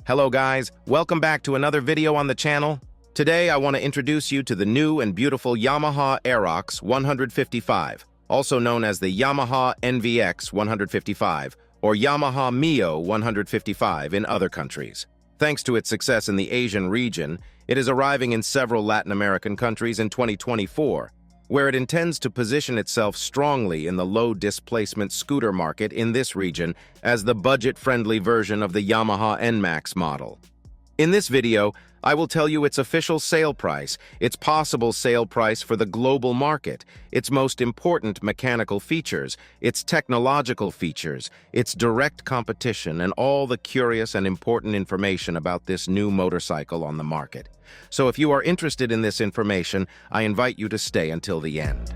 Hello guys, welcome back to another video on the channel. Today I want to introduce you to the new and beautiful Yamaha Aerox 155, also known as the Yamaha NVX 155 or Yamaha Mio 155 in other countries. Thanks to its success in the Asian region, it is arriving in several Latin American countries in 2024, where it intends to position itself strongly in the low-displacement scooter market in this region as the budget-friendly version of the Yamaha NMAX model. In this video, I will tell you its official sale price, its possible sale price for the global market, its most important mechanical features, its technological features, its direct competition, and all the curious and important information about this new motorcycle on the market. So if you are interested in this information, I invite you to stay until the end.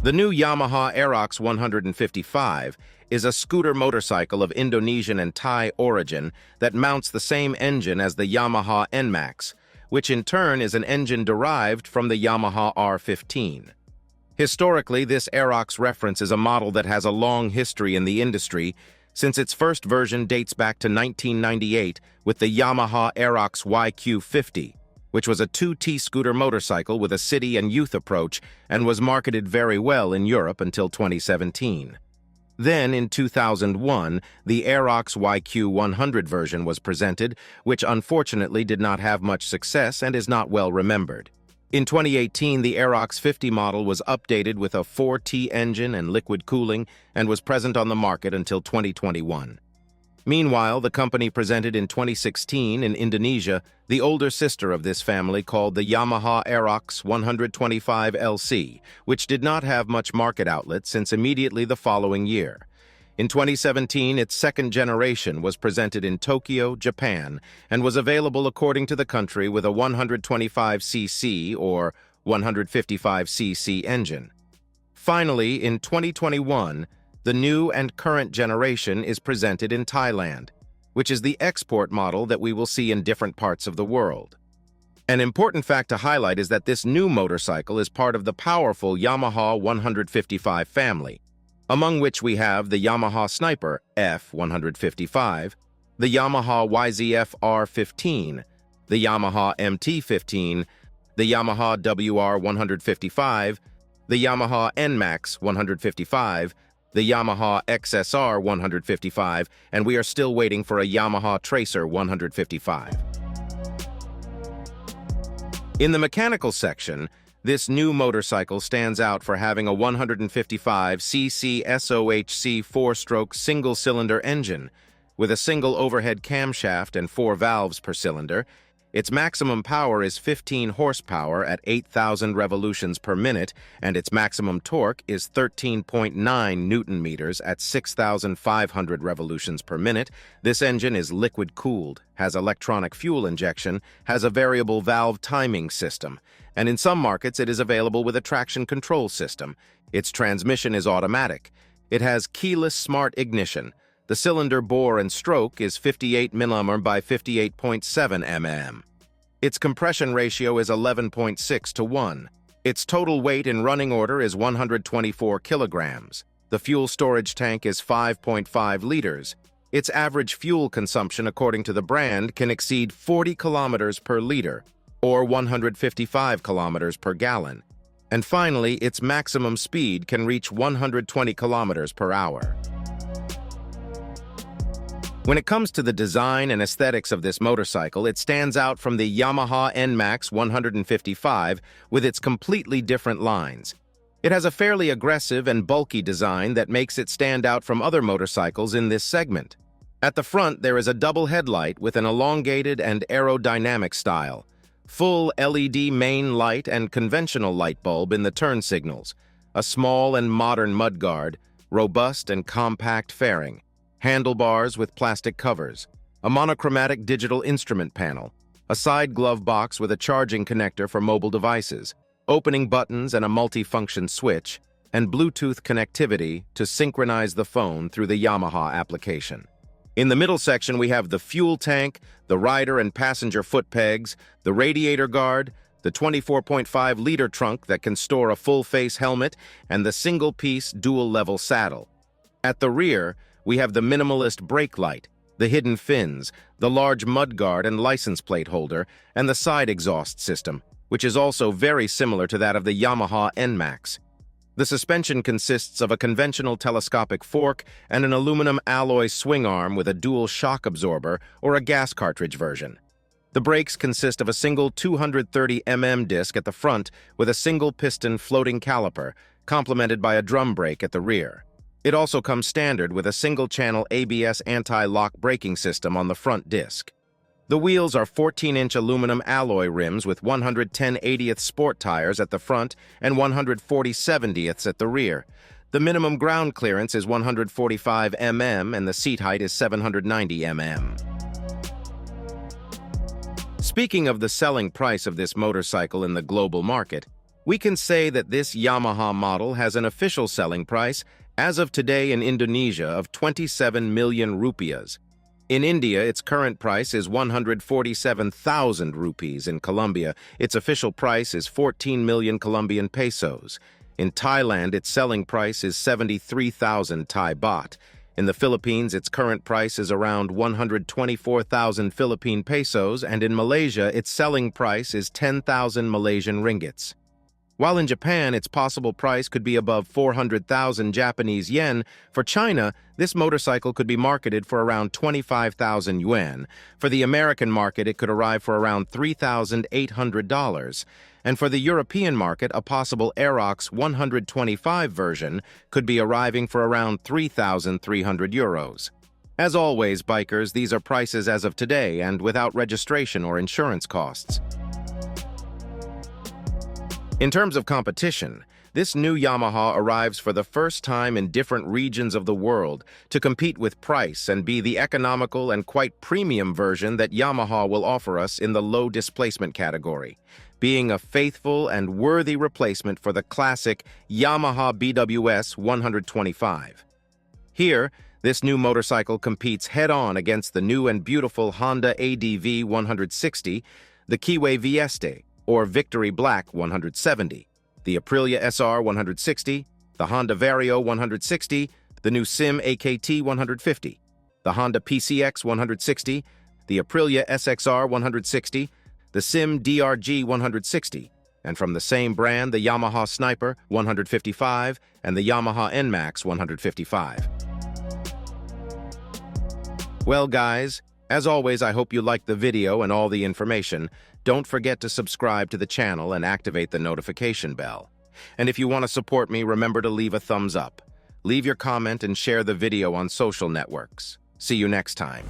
The new Yamaha Aerox 155 is a scooter motorcycle of Indonesian and Thai origin that mounts the same engine as the Yamaha NMAX, which in turn is an engine derived from the Yamaha R15. Historically, this Aerox references a model that has a long history in the industry, since its first version dates back to 1998 with the Yamaha Aerox YQ50, which was a 2T scooter motorcycle with a city and youth approach and was marketed very well in Europe until 2017. Then, in 2001, the Aerox YQ100 version was presented, which unfortunately did not have much success and is not well remembered. In 2018, the Aerox 50 model was updated with a 4T engine and liquid cooling and was present on the market until 2021. Meanwhile, the company presented in 2016 in Indonesia the older sister of this family called the Yamaha Aerox 125 LC, which did not have much market outlet since immediately the following year. In 2017, its second generation was presented in Tokyo, Japan, and was available according to the country with a 125cc or 155cc engine. Finally, in 2021, the new and current generation is presented in Thailand, which is the export model that we will see in different parts of the world. An important fact to highlight is that this new motorcycle is part of the powerful Yamaha 155 family, among which we have the Yamaha Sniper F155, the Yamaha YZF R15, the Yamaha MT15, the Yamaha WR155, the Yamaha NMAX 155, the Yamaha XSR 155, and we are still waiting for a Yamaha Tracer 155. In the mechanical section, this new motorcycle stands out for having a 155cc SOHC 4-stroke single-cylinder engine with a single overhead camshaft and 4 valves per cylinder. Its maximum power is 15 horsepower at 8,000 revolutions per minute, and its maximum torque is 13.9 Newton-meters at 6,500 revolutions per minute. This engine is liquid-cooled, has electronic fuel injection, has a variable valve timing system, and in some markets it is available with a traction control system. Its transmission is automatic. It has keyless smart ignition. The cylinder bore and stroke is 58 mm by 58.7 mm. Its compression ratio is 11.6 to 1. Its total weight in running order is 124 kilograms. The fuel storage tank is 5.5 liters. Its average fuel consumption according to the brand can exceed 40 kilometers per liter, or 155 kilometers per gallon. And finally, its maximum speed can reach 120 kilometers per hour. When it comes to the design and aesthetics of this motorcycle, it stands out from the Yamaha NMAX 155 with its completely different lines. It has a fairly aggressive and bulky design that makes it stand out from other motorcycles in this segment. At the front, there is a double headlight with an elongated and aerodynamic style, full LED main light and conventional light bulb in the turn signals, a small and modern mudguard, robust and compact fairing, handlebars with plastic covers, a monochromatic digital instrument panel, a side glove box with a charging connector for mobile devices, opening buttons and a multi-function switch, and Bluetooth connectivity to synchronize the phone through the Yamaha application. In the middle section, we have the fuel tank, the rider and passenger foot pegs, the radiator guard, the 24.5-liter trunk that can store a full-face helmet, and the single-piece dual-level saddle. At the rear, we have the minimalist brake light, the hidden fins, the large mudguard and license plate holder, and the side exhaust system, which is also very similar to that of the Yamaha NMAX. The suspension consists of a conventional telescopic fork and an aluminum alloy swing arm with a dual shock absorber or a gas cartridge version. The brakes consist of a single 230 mm disc at the front with a single piston floating caliper, complemented by a drum brake at the rear. It also comes standard with a single-channel ABS anti-lock braking system on the front disc. The wheels are 14-inch aluminum alloy rims with 110/80th sport tires at the front and 140/70th at the rear. The minimum ground clearance is 145 mm and the seat height is 790 mm. Speaking of the selling price of this motorcycle in the global market, we can say that this Yamaha model has an official selling price as of today in Indonesia of 27 million rupiahs. In India, its current price is 147,000 rupees. In Colombia, its official price is 14 million Colombian pesos. In Thailand, its selling price is 73,000 Thai baht. In the Philippines, its current price is around 124,000 Philippine pesos, and in Malaysia, its selling price is 10,000 Malaysian ringgits. While in Japan, its possible price could be above 400,000 Japanese yen, for China, this motorcycle could be marketed for around 25,000 yuan. For the American market, it could arrive for around $3,800. And for the European market, a possible Aerox 125 version could be arriving for around 3,300 euros. As always, bikers, these are prices as of today and without registration or insurance costs. In terms of competition, this new Yamaha arrives for the first time in different regions of the world to compete with price and be the economical and quite premium version that Yamaha will offer us in the low displacement category, being a faithful and worthy replacement for the classic Yamaha BWS 125. Here, this new motorcycle competes head-on against the new and beautiful Honda ADV 160, the Kiwi Vieste, or Victory Black 170, the Aprilia SR 160, the Honda Vario 160, the new Sim AKT 150, the Honda PCX 160, the Aprilia SXR 160, the Sim DRG 160, and from the same brand, the Yamaha Sniper 155 and the Yamaha NMAX 155. Well, guys, as always, I hope you liked the video and all the information. Don't forget to subscribe to the channel and activate the notification bell. And if you want to support me, remember to leave a thumbs up. Leave your comment and share the video on social networks. See you next time.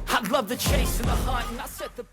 I love the chase and the hunt, and I set the